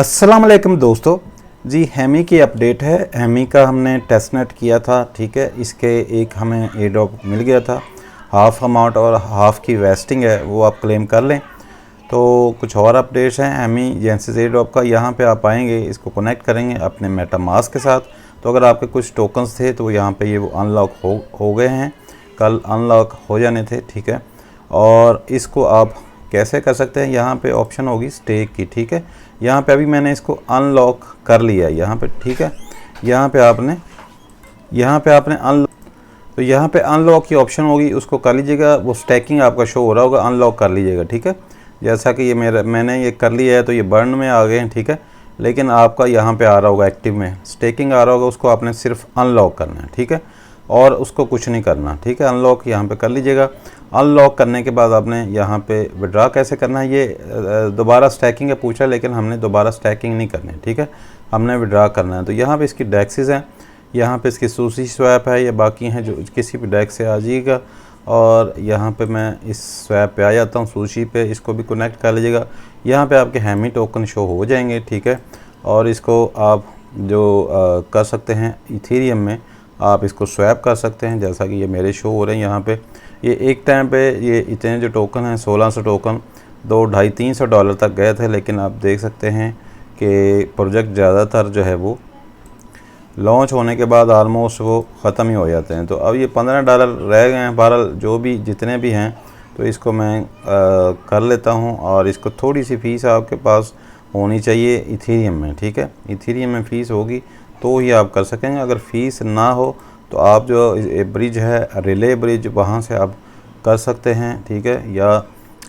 अस्सलाम वालेकुम दोस्तों जी, हैमी की अपडेट है। हैमी का हमने टेस्ट नेट किया था, ठीक है। इसके एक हमें एयर ड्रॉप मिल गया था, हाफ़ अमाउंट और हाफ़ की वेस्टिंग है, वो आप क्लेम कर लें। तो कुछ और अपडेट्स हैं हैमी जेनेसिस एयर ड्रॉप का। यहाँ पे आप आएंगे, इसको कनेक्ट करेंगे अपने मेटामास्क के साथ। तो अगर आपके कुछ टोकन्स थे तो यहाँ पे ये वो अनलॉक हो गए हैं, कल अनलॉक हो जाने थे, ठीक है। और इसको आप कैसे कर सकते हैं, यहाँ पे ऑप्शन होगी स्टेक की, ठीक है। यहाँ पे अभी मैंने इसको अनलॉक कर लिया है यहाँ पे, ठीक है। यहाँ पे आपने अनलॉक, तो यहाँ पे अनलॉक की ऑप्शन होगी, उसको कर लीजिएगा। वो स्टैकिंग आपका शो हो रहा होगा, अनलॉक कर लीजिएगा, ठीक है। जैसा कि ये मैंने ये कर लिया है, तो ये बर्न में आ गए हैं, ठीक है। लेकिन आपका यहाँ पे आ रहा होगा एक्टिव में, स्टेकिंग आ रहा होगा, उसको आपने सिर्फ अनलॉक करना है, ठीक है। और उसको कुछ नहीं करना, ठीक है। अनलॉक यहाँ पे कर लीजिएगा। अनलॉक करने के बाद आपने यहाँ पे विड्रा कैसे करना है, ये दोबारा स्टैकिंग है पूछा, लेकिन हमने दोबारा स्टैकिंग नहीं करनी, ठीक है। हमने विड्रा करना है। तो यहाँ पे इसकी डेक्सेस हैं, यहाँ पे इसकी सूसी स्वैप है, ये बाकी हैं जो किसी भी डेक्स से आ जाइएगा। और यहाँ पे मैं इस स्वैप पे आ जाता हूँ, सूशी पे, इसको भी कनेक्ट कर लीजिएगा। यहाँ पे आपके हैमी टोकन शो हो जाएंगे, ठीक है। और इसको आप जो कर सकते हैं इथेरियम में, आप इसको स्वैप कर सकते हैं, जैसा कि ये मेरे शो हो रहे हैं यहाँ पे। ये एक टाइम पे ये इतने जो टोकन हैं 1600 टोकन 200-250-300 डॉलर तक गए थे, लेकिन आप देख सकते हैं कि प्रोजेक्ट ज़्यादातर जो है वो लॉन्च होने के बाद आलमोस्ट वो ख़त्म ही हो जाते हैं। तो अब ये 15 डॉलर रह गए हैं। बहरहाल जो भी जितने भी हैं, तो इसको मैं कर लेता हूँ। और इसको थोड़ी सी फ़ीस आपके पास होनी चाहिए इथेरियम में, ठीक है। इथेरियम में फ़ीस होगी तो ही आप कर सकेंगे। अगर फ़ीस ना हो तो आप जो ब्रिज है रिले ब्रिज, वहाँ से आप कर सकते हैं, ठीक है। या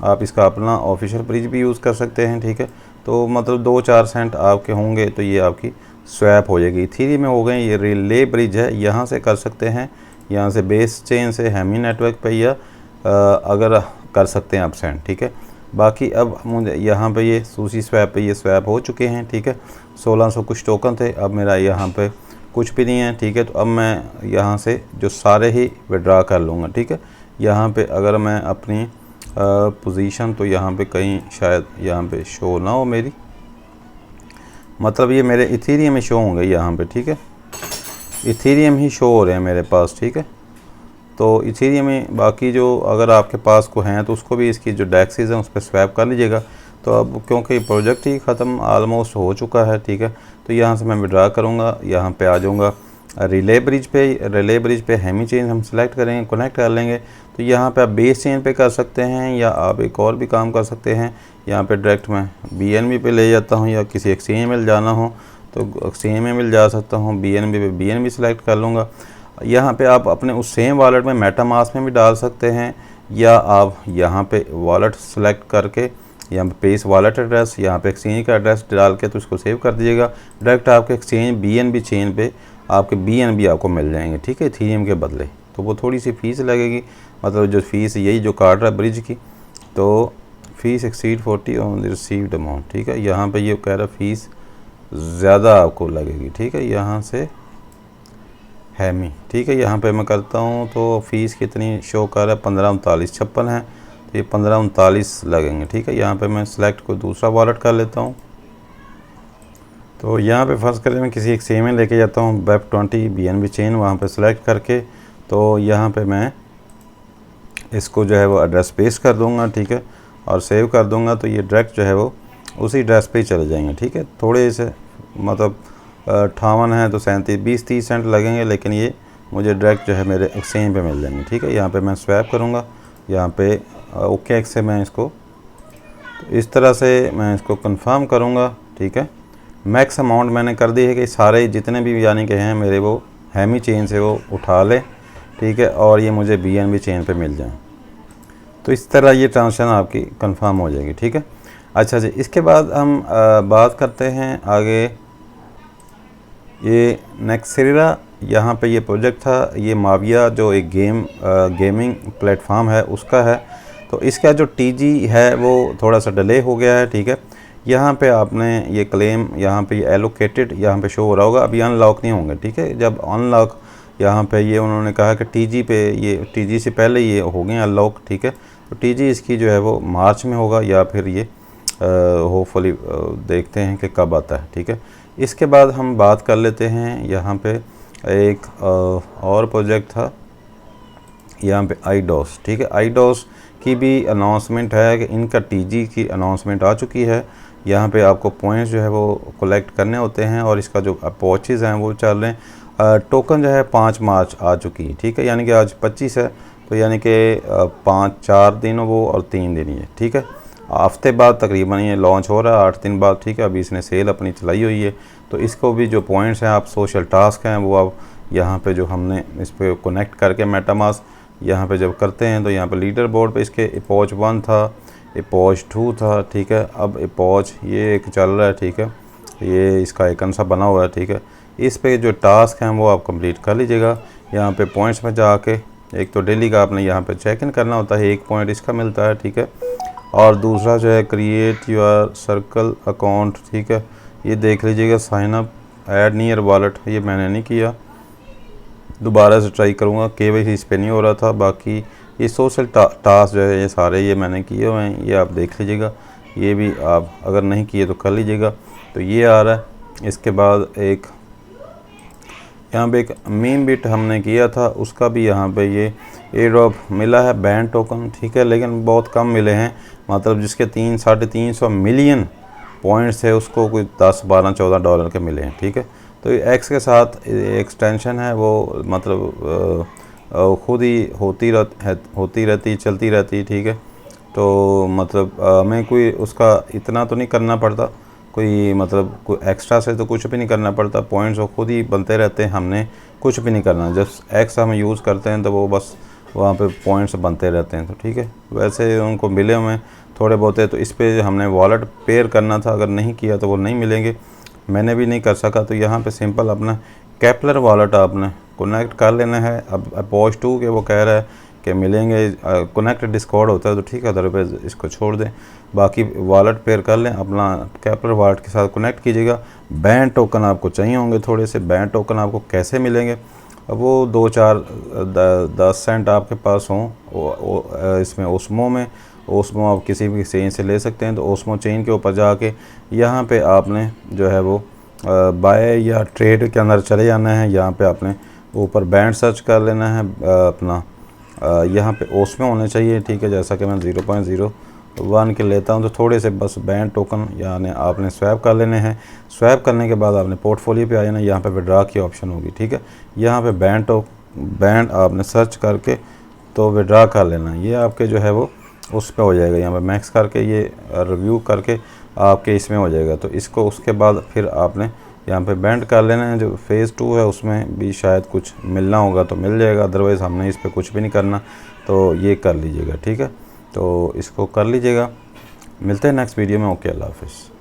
आप इसका अपना ऑफिशियल ब्रिज भी यूज़ कर सकते हैं, ठीक है। तो मतलब 2-4 सेंट आपके होंगे तो ये आपकी स्वैप हो जाएगी। थ्री में हो गए, ये रिले ब्रिज है, यहाँ से कर सकते हैं, यहाँ से बेस चेन से हैमी नेटवर्क पे, या अगर कर सकते हैं आप सेंड, ठीक है। बाकी अब मुझे यहाँ पे ये सूसी स्वैप पे ये स्वैप हो चुके हैं, ठीक है। 1600 कुछ टोकन थे, अब मेरा यहाँ पे कुछ भी नहीं है, ठीक है। तो अब मैं यहाँ से जो सारे ही विड्रा कर लूँगा, ठीक है। यहाँ पे अगर मैं अपनी पोजीशन, तो यहाँ पे कहीं शायद यहाँ पे शो ना हो मेरी, मतलब ये मेरे इथेरियम में शो होंगे यहाँ पे, ठीक है। इथेरियम ही शो हो रहे हैं मेरे पास, ठीक है। तो इथेरियम में बाकी जो अगर आपके पास को हैं तो उसको भी इसकी जो डेक्सेस हैं उस पर स्वैप कर लीजिएगा। तो अब क्योंकि प्रोजेक्ट ही ख़त्म ऑलमोस्ट हो चुका है, ठीक है। तो यहाँ से मैं विड्रा करूँगा, यहाँ पे आ जाऊँगा रिले ब्रिज पे हैमी चेन हम सेलेक्ट करेंगे, कनेक्ट कर लेंगे। तो यहाँ पे आप बेस चेन पे कर सकते हैं, या आप एक और भी काम कर सकते हैं। यहाँ पे डायरेक्ट मैं BNB पे ले जाता हूँ, या किसी एक्सचेंज में जाना हो तो एक्सचेंज में मिल जा सकता हूँ। BNB पे BNB सेलेक्ट कर लूँगा। यहाँ पे आप अपने उस सेम वॉलेट में मेटामास्क में भी डाल सकते हैं, या आप यहाँ पे वॉलेट सेलेक्ट करके यहाँ पे पेस्ट वॉलेट एड्रेस, यहाँ पे एक्सचेंज का एड्रेस डाल के तो उसको सेव कर दीजिएगा। डायरेक्ट आपके एक्सचेंज BNB चेन पे आपके BNB आपको मिल जाएंगे, ठीक है, इथेरियम के बदले। तो वो थोड़ी सी फ़ीस लगेगी, मतलब जो फ़ीस यही जो काट रहा है ब्रिज की, तो fees exceed 40 on the received amount, ठीक है। यहाँ पे ये कह रहा फ़ीस ज़्यादा आपको लगेगी, ठीक है। यहाँ से हैमी, ठीक है, यहाँ पे मैं करता हूँ तो फ़ीस कितनी शो कर रहा है, 1539.56 है। तो ये 1539 लगेंगे, ठीक है। यहाँ पे मैं सिलेक्ट कोई दूसरा वॉलेट कर लेता हूँ। तो यहाँ पे फर्स्ट करें मैं किसी एक्सचेंज में लेके जाता हूँ, WEB20 BNB चेन, वहाँ पे सिलेक्ट करके तो यहाँ पे मैं इसको जो है वो एड्रेस पेस्ट कर दूँगा, ठीक है, और सेव कर दूँगा। तो ये डायरेक्ट जो है वो उसी एड्रेस पे ही चले जाएंगे, ठीक है। थोड़े से मतलब 58 है तो 37 20-30 सेंट लगेंगे, लेकिन ये मुझे डायरेक्ट जो है मेरे एक्सचेंज पे मिल जाएंगे, ठीक है। यहाँ पे मैं स्वैप करूँगा, यहाँ पे OKX से मैं इसको तो इस तरह से मैं इसको कंफर्म करूँगा, ठीक है। मैक्स अमाउंट मैंने कर दी है कि सारे जितने भी यानी कि हैं मेरे वो हैमी चेन से वो उठा ले, ठीक है, और ये मुझे BNB चेन पे मिल जाए। तो इस तरह ये ट्रांजेक्शन आपकी कंफर्म हो जाएगी, ठीक है। अच्छा जी, इसके बाद हम बात करते हैं आगे। ये नेक्सेरा, यहाँ पे ये प्रोजेक्ट था, ये माविया जो एक गेमिंग प्लेटफॉर्म है उसका है। तो इसका जो TG है वो थोड़ा सा डिले हो गया है, ठीक है। यहाँ पे आपने ये क्लेम, यहाँ पे ये एलोकेटेड यहाँ पे शो हो रहा होगा, अभी अनलॉक नहीं होंगे, ठीक है। जब अनलॉक यहाँ पे ये उन्होंने कहा कि TG पे, ये TG से पहले ये हो गए अनलॉक, ठीक है। तो TG इसकी जो है वो मार्च में होगा, या फिर ये होपफुली देखते हैं कि कब आता है, ठीक है। इसके बाद हम बात कर लेते हैं यहाँ पे एक और प्रोजेक्ट था यहाँ पे आईडोस, ठीक है। आईडोस की भी अनाउंसमेंट है कि इनका टीजी की अनाउंसमेंट आ चुकी है। यहाँ पे आपको पॉइंट्स जो है वो कलेक्ट करने होते हैं और इसका जो अप्रोचेज़ हैं वो चल रहे हैं। टोकन जो है 5 मार्च आ चुकी है, ठीक है, यानी कि आज 25 है, तो यानी कि 4 दिन वो और 3 दिन ये, ठीक है। हफ्ते बाद तकरीबन ये लॉन्च हो रहा है, 8 दिन बाद, ठीक है। अभी इसने सेल अपनी चलाई हुई है, तो इसको भी जो पॉइंट्स हैं आप सोशल टास्क हैं वो आप यहाँ पे जो हमने इस पर कनेक्ट करके मेटामास्क यहाँ पे जब करते हैं तो यहाँ पे लीडर बोर्ड पे इसके अप्रोच 1 था, अप्रोच 2 था, ठीक है। अब अप्रोच ये एक चल रहा है, ठीक है, ये इसका आइकन सा बना हुआ है, ठीक है। इस पे जो टास्क हैं वो आप कंप्लीट कर लीजिएगा। यहाँ पे पॉइंट्स में जाके एक तो डेली का आपने यहाँ पे चेक इन करना होता है, 1 पॉइंट इसका मिलता है, ठीक है। और दूसरा जो है क्रिएट योर सर्कल अकाउंट, ठीक है, ये देख लीजिएगा। Sign up add near wallet, ये मैंने नहीं किया, दोबारा से ट्राई करूँगा। केवाईसी इस पर नहीं हो रहा था। बाकी ये सोशल टास्क जो है ये सारे ये मैंने किए हुए हैं, ये आप देख लीजिएगा। ये भी आप अगर नहीं किए तो कर लीजिएगा। तो ये आ रहा है। इसके बाद एक यहाँ पे एक मीम बिट हमने किया था, उसका भी यहाँ पे ये एयर ड्रॉप मिला है, बैंड टोकन, ठीक है, लेकिन बहुत कम मिले हैं। मतलब जिसके 300-350 मिलियन पॉइंट्स है उसको कोई 10, 12, 14 डॉलर के मिले हैं, ठीक है। तो एक्स के साथ एक्सटेंशन है वो मतलब खुद ही होती रहती चलती रहती, ठीक है। तो मतलब हमें कोई उसका इतना तो नहीं करना पड़ता, कोई मतलब कोई एक्स्ट्रा से तो कुछ भी नहीं करना पड़ता। पॉइंट्स वो खुद ही बनते रहते हैं, हमने कुछ भी नहीं करना। जब एक्स हम यूज़ करते हैं तो वो बस वहाँ पे पॉइंट्स बनते रहते हैं, तो ठीक है। वैसे उनको मिले हुए थोड़े बहुत है, तो इस पे हमने वॉलेट पेयर करना था, अगर नहीं किया तो वो नहीं मिलेंगे। मैंने भी नहीं कर सका, तो यहाँ पे सिंपल अपना केपलर वॉलेट आपने कनेक्ट कर लेना है। अब अप्रोच 2 के वो कह रहा है कि मिलेंगे, कनेक्ट डिस्कॉर्ड होता है तो ठीक है, अदरवाइज इसको छोड़ दें। बाकी वॉलेट पेयर कर लें, अपना केपलर वॉलेट के साथ कनेक्ट कीजिएगा। बैंड टोकन आपको चाहिए होंगे थोड़े से। बैंड टोकन आपको कैसे मिलेंगे, अब वो 2-4-10 सेंट आपके पास हों इसमें ओस्मो आप किसी भी चेन से ले सकते हैं। तो ओस्मो चेन के ऊपर जाके यहाँ पे आपने जो है वो बाय या ट्रेड के अंदर चले जाना है। यहाँ पे आपने ऊपर बैंड सर्च कर लेना है, अपना यहाँ पे ओस्मो होने चाहिए, ठीक है। जैसा कि मैं 0.01 के लेता हूँ, तो थोड़े से बस बैंड टोकन यानी आपने स्वैप कर लेने हैं। स्वैप करने के बाद आपने पोर्टफोलियो पे आ जाना, यहाँ पे विड्रा की ऑप्शन होगी, ठीक है। यहाँ पे बैंड आपने सर्च करके तो विड्रा कर लेना, ये आपके जो है वो उस पर हो जाएगा। यहाँ पे मैक्स करके ये रिव्यू करके आपके इसमें हो जाएगा। तो इसको उसके बाद फिर आपने यहाँ पे बैंड कर लेना है। जो फ़ेज़ 2 है उसमें भी शायद कुछ मिलना होगा तो मिल जाएगा, अदरवाइज़ हमने इस पर कुछ भी नहीं करना। तो ये कर लीजिएगा, ठीक है। तो इसको कर लीजिएगा। मिलते हैं नेक्स्ट वीडियो में। ओके, अल्लाह हाफ़िज़।